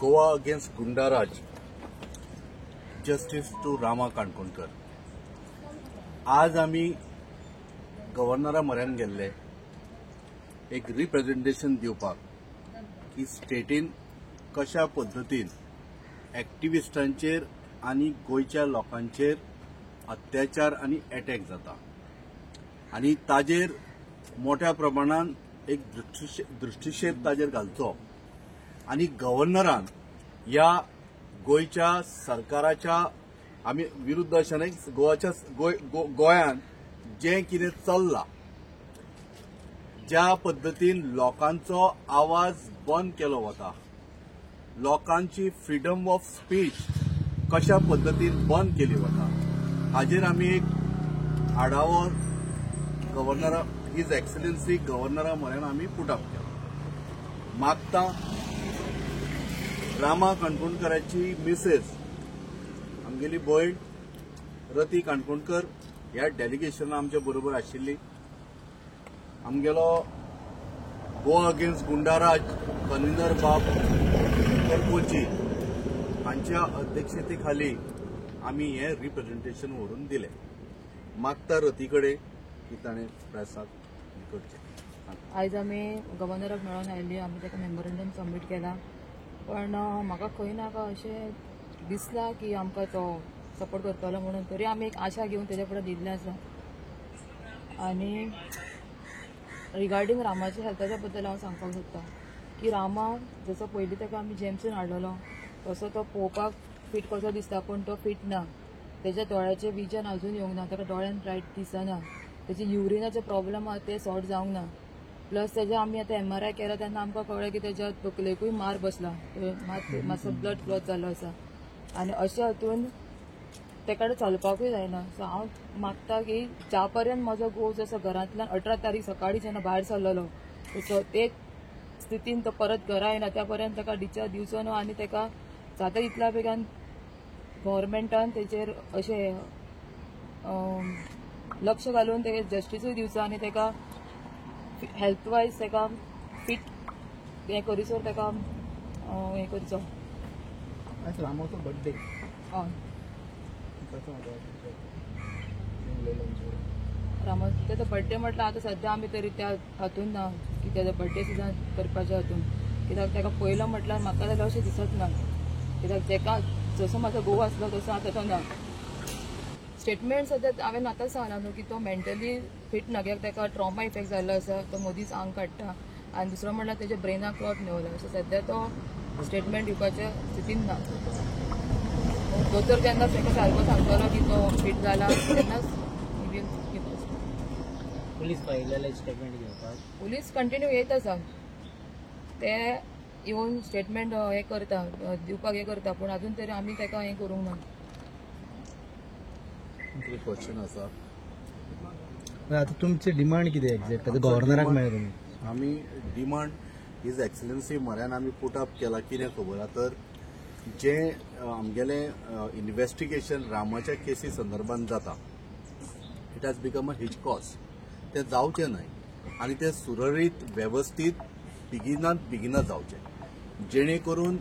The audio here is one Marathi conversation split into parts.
गोवा अगेन्स्ट गुंडाराज, जस्टिस टू रामा काणकोणकर. आज आम्ही गव्हर्नरा म्हऱ्यान गेल्ले एक रिप्रेझेंटेशन दिवपाक की स्टेटीन कशा पद्धतीन एक्टिविस्टांचेर आनी गोयच्या लोकांचेर अत्याचार आनी अटॅक जाता आनी ताजेर मोठ्या प्रमाणान एक दृष्टिक्षेप ताजेर घालचो आनी गव्हर्नरान ह्या गोयच्या सरकाराच्या आमी विरुद्ध अशें न्हय, गोवाच्या गोंयान जें कितें चल्लां, ज्या पद्दतीन लोकांचो आवाज बंद केलो वता, लोकांची फ्रीडम ऑफ स्पीच कशा पद्दतीन बंद केली वता, हाजेर आमी एक आढावो गव्हर्नरा हिज एक्सलन्सी गव्हर्नरा म्हऱ्यान आमी पुटअप केलो. मागता रामा काणकोणकराची मिसेस आमगेली भयण रती काणकोणकर ह्या डेलिगेशनान आमच्या बरोबर आशिल्ली. आमगेलो गोवा अगेन्स्ट गुंडाराज कन्व्हिनर बाब करपोची हांच्या अध्यक्षतेखाली आमी हे रिप्रेझेंटेशन व्हरून दिले. मागता रती कडेन की ताणें प्रेसाक करचें. आयज आमी गव्हर्नराक मेळोन आयिल्ली, आमी ताका मेमोरंडम सबमीट केला, पण म्हाका खंय नाका अशें दिसला की आमकां तो सपोर्ट करतलो म्हणून. तरी आमी एक आशा घेवन तेजे फुडें दिल्ले आसा. आनी रिगार्डींग रामाच्या हेल्थाच्या बद्दल हांव सांगपाक सोदतां की रामा जसो पयलीं ताका आमी जेम्सून हाडलेलो तसो तो पळोवपाक फीट कसो दिसता, पूण तो फीट ना. तेज्या दोळ्याचें विजन अजून येवंक ना, ताका दोळ्यान ब्रायट दिसना. तेजे युरिनाचे प्रॉब्लेम आसा ते सॉर्ट जावंक ना. प्लस तेजे आमी आतां MRI केला तेन्ना आमकां कळ्ळें की तेज्या तकलेकूय मार बसला, मातसो ब्लड फ्लो जाल्लो आसा आनी अशें हातून तेका चलपाकूय जायना. सो हांव मागता की ज्या पर्यंत म्हजो घोव जसो घरांतल्यान 18 तारीख सकाळीं जेन्ना भायर सरलेलो तसो ते स्थितीन तो परत घरा येना त्या पर्यंत ताका डिस्चार्ज दिवचो न्हू आनी ताका जाता तितल्या बेगान गव्हर्मेंटान तेजेर अशें लक्ष घालून तेका जस्टिसूय दिवचो आनी ताका हेल्थ वायज ताका फीट हें करिसर ताका हें करचो. रामाचो बर्थडे हय, रामाचो तेजो बर्थडे म्हटल्यार आतां सद्या आमी तरी त्या हातून ना की तेजो बर्थडे सिजन करपाच्या हातून, कित्याक ताका पयलो म्हटल्यार म्हाका जाल्यार अशें दिसत ना, कित्याक ताका जसो म्हाजो घोव आसलो तसो आतां तो ना. स्टेटमेंट सद्या हांवें आतांच सांगला न्हू की तो मेंटली फीट ना, कित्याक ताका ट्रॉमा इफेक्ट जाल्लो आसा, तो मदींच आंग काडटा आनी दुसरो म्हणल्यार तेज्या ब्रेनाक क्लॉट मेवला. सो सद्या तो स्टेटमेंट दिवपाच्या स्थितीन ना. दोतोर जेन्ना ताका सारको सांगतलो की तो फीट जाला तेन्नाच पुलीस पाहिलेले स्टेटमेंट घेवपाक पुलीस कंटिन्यू येत आसा, ते येवन स्टेटमेंट हें करता दिवपाक हें करता, पूण अजून तरी आमी ताका हें करूंक ना. क्वेश्चन आसा आता तुमचे डिमांड कितें एक्झॅक्ट आता गव्हर्नराक मेळ्ळें तुमी? आमी डिमांड हिज एक्सलन्सी म्हऱ्यान आमी पुटअप केला. कितें खबर आहा तर जे आमगेले इन्व्हेस्टिगेशन रामाच्या केसी संदर्भात जाता, it has become a his cause. ते जावचें न्हय आनी ते सुरळीत वेवस्थीत बेगिनात जावचे, जेणे करून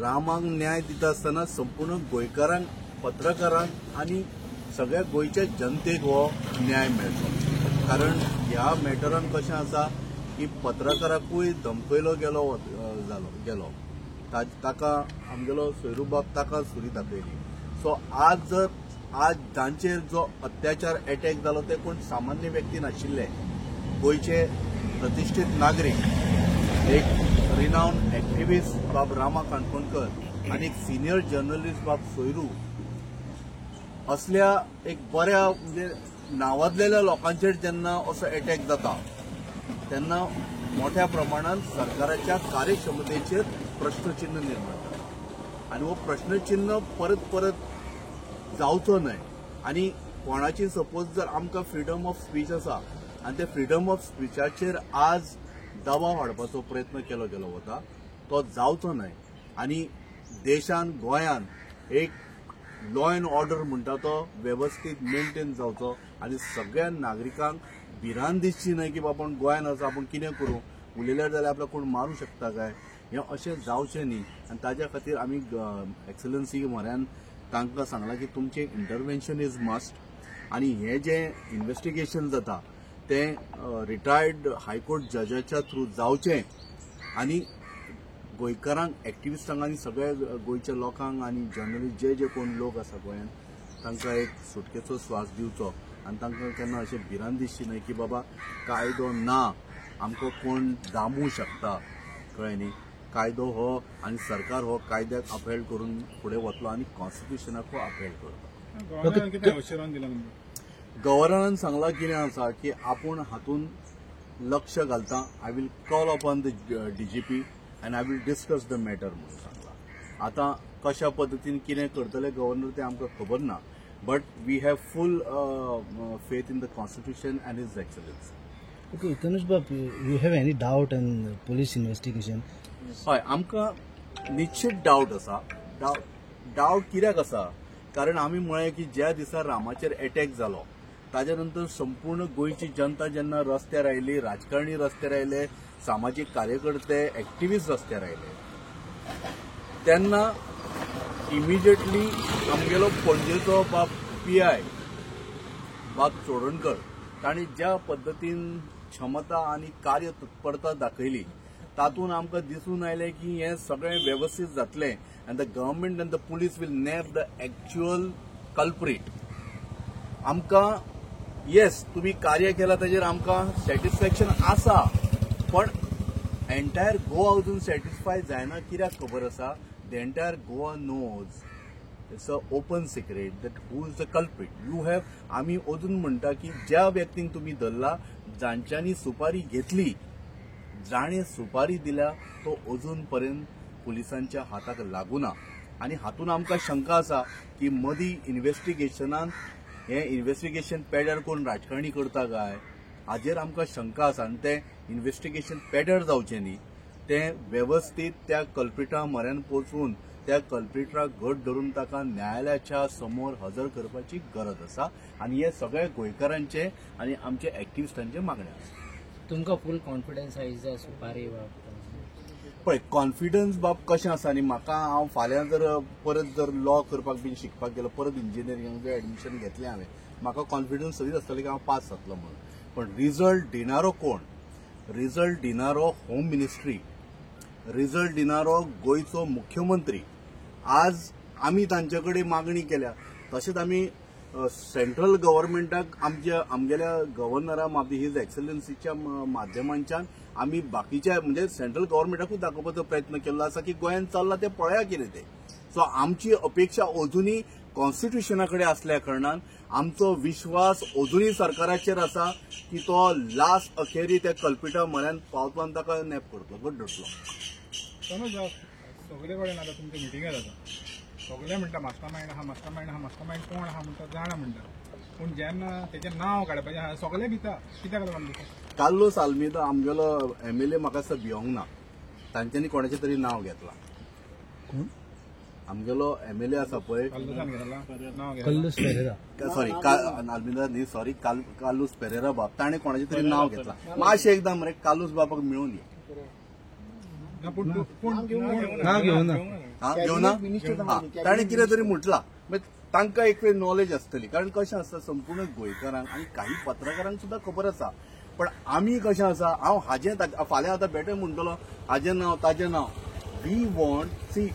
रामाक न्याय दिता आसतना संपूर्ण गोंयकारांक, पत्रकारांक आनी सगळ्या गोंयच्या जनतेक हो न्याय मेळटलो. कारण ह्या मॅटरान कशें आसा की पत्रकाराकूय धमकयलो गेलो ताका आमगेलो सोयरूबाब ताका सुरी दाखयली. सो आज तांचेर जो अत्याचार अटॅक जालो ते कोण सामान्य व्यक्ती नाशिल्ले, गोंयचे प्रतिश्ठीत नागरीक, एक रिनाउंड एक्टिविस्ट बाब रामा काणकोणकर आनी एक सिनियर जर्नलिस्ट बाब सोयरू असल्या एक बऱ्या म्हणजे नावाजलेल्या लोकांचेर जेन्ना असो अटॅक जाता तेन्ना मोठ्या प्रमाणात सरकाराच्या कार्यक्षमतेचेर प्रश्नचिन्ह निर्माण जाता आनी हो प्रश्नचिन्ह परत जावचो न्हय. आनी कोणाची सपोज जर आमकां फ्रीडम ऑफ स्पीच आसा आनी त्या फ्रीडम ऑफ स्पीचाचेर आज दबाव हाडपाचो प्रयत्न केलो गेलो वता, तो जावचो न्हय. आनी देशान गोंयान एक लॉ अँड ऑर्डर म्हणटा तो वेवस्थीत मेंटेन जावचो आनी सगळ्या नागरिकांक भिरांत दिसची न्हय की बाबा गोंयान आसा आपूण कितें करूं, उलयल्यार जाल्यार आपल्याक कोण मारूं शकता काय. हें अशें जावचें न्ही आनी ताज्या खातीर आमी एक्सलन्सी म्हऱ्यान तांकां सांगलां की तुमचें इंटरव्हेन्शन इज मस्ट आनी हें जें इन्व्हेस्टिगेशन जाता तें रिटायर्ड हायकोर्ट जजाच्या थ्रू जावचें आनी गोंयकारांक एक्टिविस्टांक आनी सगळ्या गोंयच्या लोकांक आनी जर्नलिस्ट जे कोण लोक आसा गोंयांत तांकां एक सुटकेचो स्वास दिवचो आनी तांकां केन्ना अशें भिरांत दिसची न्हय की बाबा कायदो ना आमकां कोण दामू शकता कळ्ळें न्ही कायदो हो आनी सरकार हो कायद्याक अपहेल्ड करून फुडें वतलो आनी कॉन्स्टिट्युशनाक अपहेल्ड करता गव्हर्नरान सांगलां कितें आसा की आपूण हातून लक्ष घालता I will call upon the DGP and I will discuss the matter म्हणून सांगलां आतां कशा पद्दतीन कितें करतले गव्हर्नर तें आमकां खबर ना but we have full faith in the constitution and his excellency okay Tanuj बाब you have any doubt on police investigation हय आमकां निश्चित डावट आसा डावट कित्याक आसा कारण आमी म्हळें की ज्या दिसा रामाचेर अटॅक जालो ताज्या नंतर संपूर्ण गोंयची जनता जेन्ना रस्त्यार आयली राजकारणी रस्त्यार आयले सामाजीक कार्यकर्ते एक्टिविस्ट रस्त्यार आयले तेन्ना इमिजिएटली आमगेलो पणजेचो बाब PI बाब चोडणकर तांणी ज्या पद्दतीन क्षमता आनी कार्य तत्परता दाखयली तातूंत आमकां दिसून आयलें की हें सगळें वेवस्थीत जातलें and the government and the police will nab the actual culprit आमकां येस तुमी कार्य केलां ताजेर आमकां सॅटिस्फॅक्शन आसा पण एंटायर गोवा अजून सॅटिस्फाय जायना कित्याक खबर आसा the entire Goa knows it's a open secret that who is the culprit you have आमी अजून म्हणटा की ज्या व्यक्तींक तुमी धरला जांच्यांनी सुपारी घेतली जाणें सुपारी दिल्या तो अजून पर्यंत पुलिसांच्या हाताक लागूना आनी हातून आमकां शंका आसा की मदीं इन्व्हेस्टिगेशनान हें इन्व्हेस्टिगेशन पेड्यार करून राजकारणी करता काय हाजेर आमकां शंका आसा आनी तें इन्व्हेस्टिगेशन पेड्यार जावचें न्ही तें वेवस्थीत त्या कल्प्रिटा म्हऱ्यान पोचून त्या कल्प्रिटाक घट धरून ताका न्यायालयाच्या समोर हजर करपाची गरज आसा आनी हे सगळे गोंयकारांचे आनी आमचे एक्टिविस्टांचे मागणे आसा तुमकां फूल कॉन्फिडन्स आहा इज सुपारी बाब पळय कॉन्फिडन्स बाब कशें आसा न्ही म्हाका हांव फाल्यां जर परत जर लॉ करपाक बीन शिकपाक गेलो परत इंजिनियरिंगाक जर एडमिशन घेतलें हांवें म्हाका कॉन्फिडन्स सरीच आसतलें की हांव पास जातलो म्हणून पण रिजल्ट दिनारो कोण रिजल्ट दिनारो होम मिनिस्ट्री रिजल्ट दिनारो गोंयचो मुख्यमंत्री आज आमी तांचे कडेन मागणी केल्या तशेंच आमी सेंट्रल गव्हर्नमेंटाक आमगेल्या गव्हर्नरा हिज एक्सलन्सीच्या माध्यमांच्यान आमी बाकीच्या म्हणजे सेंट्रल गव्हर्नमेंटाकूच दाखोवपाचो प्रयत्न केल्लो आसा की गोंयांत चल्लां तें पळया कितें तें सो आमची अपेक्षा अजुनूय कॉन्स्टिट्युशना कडेन असल्या कारणान आमचो विश्वास अजुनूय सरकाराचेर आसा की तो लास्ट अखेरी त्या कल्पिटा म्हऱ्यान पावतो आनी ताका नॅप करतलो गट धरतलो सगळे कडेन आतां तुमचे मिटिंगा जाता सगळे म्हणटा मास्टरमाइंड आहा मास्टरमाइंड कोण आहा म्हणटा जाणा म्हणटा पूण जेन्ना तेजें नांव काडपाचें आहा सगळे भिता कित्याक लागून भिता कार्लोस आल्मेदा आमगेलो MLA म्हाका दिसता भियोंक ना तांच्यांनी कोणाचें तरी नांव घेतलां आमगेलो MLA आसा पळय कल्लूस पेरेरा सॉरी आल्मेदा न्ही सॉरी कार्लोस पेरेरा बाब ताणें कोणाचें तरी नांव घेतलां मातशें एकदां मरे कार्लोस बाबाक मेळून ये घेवना ताणें कितें तरी म्हटलां तांकां एक वेळ नॉलेज आसतली कारण कशें आसता संपूर्ण गोंयकारांक आनी काही पत्रकारांक सुद्दां खबर आसा पण आमी कशें आसा हांव हाजें फाल्यां आतां बेटे म्हणटलो हाजें नांव ताजें नांव we want see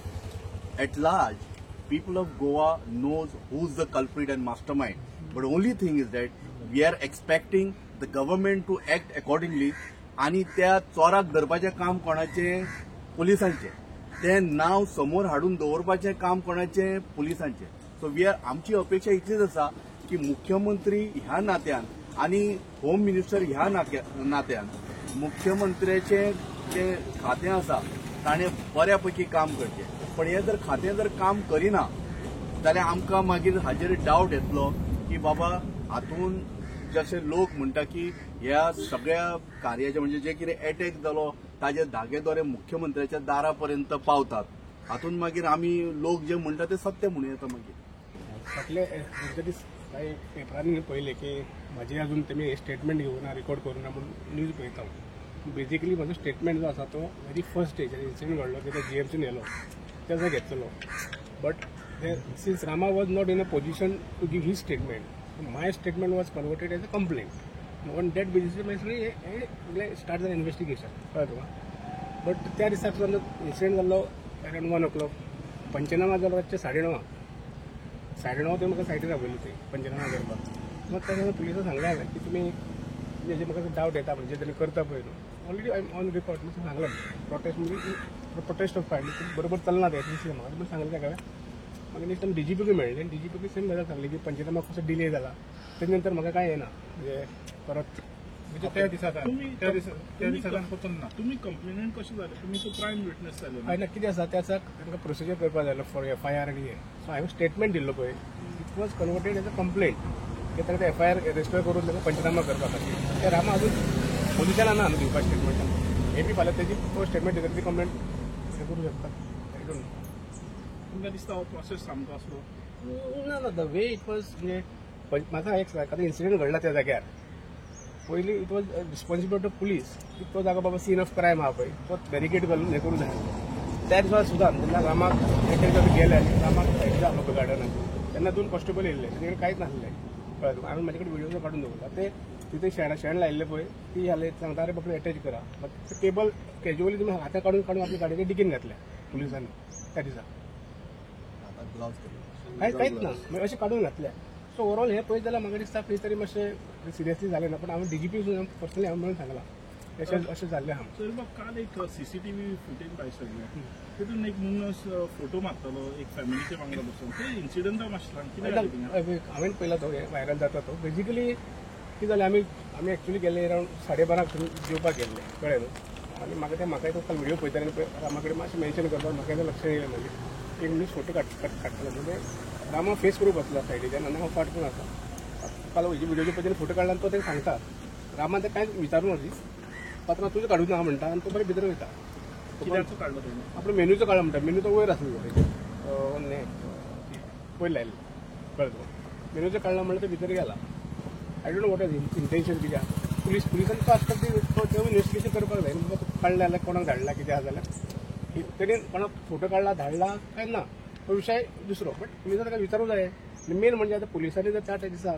at large people of Goa knows who is the culprit and mastermind but only thing is that we are expecting the government to act accordingly आनी त्या चोराक धरपाचें काम कोणाचें पुलिसांचें तें नांव समोर हाडून दवरपाचें काम कोणाचें पुलिसांचें सो वी आर आमची अपेक्षा इतलीच आसा की मुख्यमंत्री ह्या नात्यान आनी होम मिनिस्टर ह्या नात्यान मुख्यमंत्र्याचें जें खातें आसा ताणें बऱ्यापैकी काम करचें पण हें जर खातें जर काम करिना जाल्यार आमकां मागीर हाजेर डावट येतलो की बाबा हातून जशे लोक म्हणटा की ह्या सगळ्या कार्याचे म्हणजे जे कितें अटॅक जालो ताजे धागेदोरे मुख्यमंत्र्याच्या दारा पर्यंत पावतात हातून मागीर आमी लोक जे म्हणटा ते सत्य म्हणून येता मागीर फाटले दीस पेपरांनी पळयलें की म्हाजी अजून तेमी स्टेटमेंट घेवना रिकॉर्ड करूना म्हणून न्यूज पळयता बेजिकली म्हजो स्टेटमेंट जो आसा तो वेरी फर्स्ट स्टेज इन्सिडेंट घडलो तेन्ना GMCन येलो तेजो घेतलो but since Rama was not in a position to give his statement my statement was converted as a complaint on date basis मागीर स्टार्ट जालें इन्व्हेस्टिगेशन कळ्ळें तुका बट त्या दिसा इन्सिडेंट जाल्लो अराउंड 1 o'clock पंचनामा जालो रातचे 9:30 ते म्हाका सायडीर रावयली थंय पंचनामा करपाक मग तेन्ना पुलिसान सांगलें हांवें की तुमी जेजे म्हाका डावट येता म्हणजे तेणी करता पळय न्हू already I am on record म्हणून सांगलें प्रोटेस्ट म्हणजे प्रोटेस्ट ऑफ फायली बरोबर चलना ते दिसलें म्हाका म्हणून सांगलें ताका मागीर नेक्स्ट टायम DGPक मेळ्ळें DGPक सेम गजाल सांगली की पंचनामा कसो डिले जाला तेजे नंतर म्हाका काय येना म्हणजे परत म्हणजे त्या दिसाच्यान वचून ना तुम्ही कंप्लेनंट कशें जालें तुमी तो प्रायम विटनेस जाले हय ना कितें आसा त्या दिसाक तांकां प्रोसिजर करपाक जाय फॉर FIR आनी हे सो हांवें स्टेटमेंट दिल्लो पळय it was converted as a complaint की ताका FIR रजिस्टर करून ताका पंचनामा करपा खातीर ते रामा अजून पोजिशनान ना दिवपाक स्टेटमेंट मे बी फाल्यां तेजी तो स्टेटमेंट दिता ती कंप्लेंट हे करूं शकता आय डोंट नो तुमकां दिसता हो प्रोसेस सामको आसलो ना द वे इट वॉज म्हणजे म्हाका एक सांग इन्सिडेंट घडला त्या जाग्यार पयलीं it was responsibility of police की तो जागो बाबा सीन ऑफ क्रायम आहा पळय तो बॅरिकेड घालून हें करूं जाय त्या दिसा सुद्दां जेन्ना रामाक गेले आनी रामाक सायडीन आसलो गार्डनाक तेन्ना 2 कॉन्स्टेबल येयल्ले ताजे कडेन कांयच नासलें कळ्ळें हांवें म्हाजे कडेन व्हिडिओ काडून दवरला ते तिथे शेण लायिल्ले पळय ती जाले सांगता रे बाबा अटॅच करा ते केबल कॅज्युअली तुमी हातां काडून आपल्या गाडयेच्या डिकीन घातल्या पुलिसांनी त्या दिसा आता ग्लोव्स कांयच ना मागीर अशें काडून घातल्या सो ओवरऑल हे पळयत जाल्यार म्हाका दिसता खंय तरी मातशें सिरियसली जालें ना पण हांवें DGP पर्सनली हांवें म्हणून सांगलां अशें जाल्लें आहा सर बघ काल एक CCTV फुटेज भायर सरलें तितून एक मनीस फोटो मारतालो एक फॅमिलीच्या वांगडा बसून ते इन्सिडंटा मातशें कितें जालें थिंगा? हांवें पळयला तो व्हायरल जाता तो बेजिकली कितें जालें आमी एक्चुअली गेले अरावंड 12:30 जेवपाक गेल्ले कळ्ळें न्हू आनी म्हाका तो काल व्हिडिओ पळयताले रामा कडेन मातशें मेन्शन करपाक म्हाका लक्ष येयलें मागीर एक मनीस फोटो काडटालो म्हणजे रामा फेस करूंक बसला सायडीच्यान आनी हांव फाटकून आसा काल व्हिडिओच्या पयलीं फोटो काडला आनी तो तेका सांगता रामा तें कांयच विचारूं न्हू पात्रां तुजें काडूं ना म्हणटा आनी तो बरें भितर वयता कित्याचो काडलो तेणी आपलो मेन्यूचो काडला म्हणटा मेन्यू तो वयर आसलो पयलीं लायल्लो कळ्ळें तुका मेन्यूचो काडला म्हणल्यार तो भितर गेला I don't know what is intention कितें आहा पुलिसांनी तो आसता तो इन्व्हेस्टिगेशन करपाक जाय बाबा तो काडला जाल्यार कोणाक धाडला कितें आहा जाल्यार तेणेन कोणाक फोटो काडला धाडला काय ना तो विशय दुसरो बट पुलिसांनी ताका विचारूंक जाय मेन म्हणजे आतां पुलिसांनी जर त्या दिसा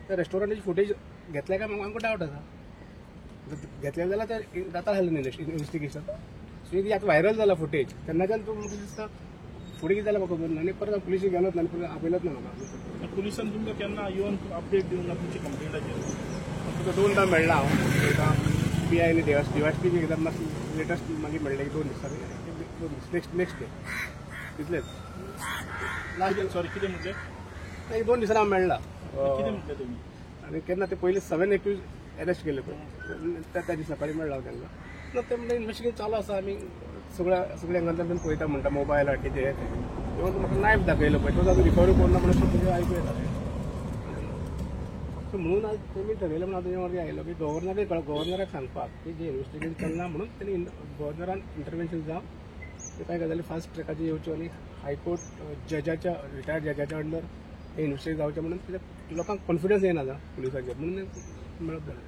त्या रेस्टॉरंटाची फुटेज घेतल्या काय म्हाका आमकां डावट आसा घेतलें जाल्यार ते जाता आसलें इन्व्हेस्टिगेशन सो ती आतां व्हायरल जाला फुटेज तेन्नाच्यान तूं म्हाका दिसता फुडें कितें जालें म्हाका खबर ना आनी परत पुलिस गेलोच ना आनी आपयलोच ना म्हाका पुलिसान तुमकां केन्ना येवन अपडेट दिवंक ना तुमची कंप्लेंटाचेर तुका 2दा मेळ्ळा हांव एकदां PI आनी DYSP एकदां मातशें लेटस्ट मागीर मेळ्ळें 2 दिसांनी नेक्स्ट डे तितलेंच लास्ट सॉरी कितें म्हटलें एक 2 दिसांनी हांव मेळ्ळा कितें म्हटलें तुमी आनी केन्ना ते पयलीं 7 एक्यूज अरेस्ट केले पळय त्या दीस सकाळीं मेळ्ळा हांव तेन्ना ते म्हणजे इन्व्हेस्टिगेशन चालू आसा आमी सगळ्या एंगलांतल्यान पळयता म्हणटा मोबायल कितें इवन म्हाका नायफ दाखयलो पळय तो जाता रिकवरी करना म्हणून तुजें आयकूं येता सो म्हणून आज तेमी ठरयलें म्हणून तुजे वरती आयलो की गव्हर्नराक सांगपाक की जे इन्व्हेस्टिगेशन चलना म्हणून तेणी गव्हर्नरान इंटरव्हेन्शन जावं ते कांय गजाली फास्ट ट्रॅकाचेर येवच्यो आनी हायकोर्ट जजाच्या रिटायर्ड जजाच्या अंडर हे इन्व्हेस्टिगेशन जावचें म्हणून लोकांक कॉन्फिडन्स येना पुलिसांचेर म्हणून मेळप जालें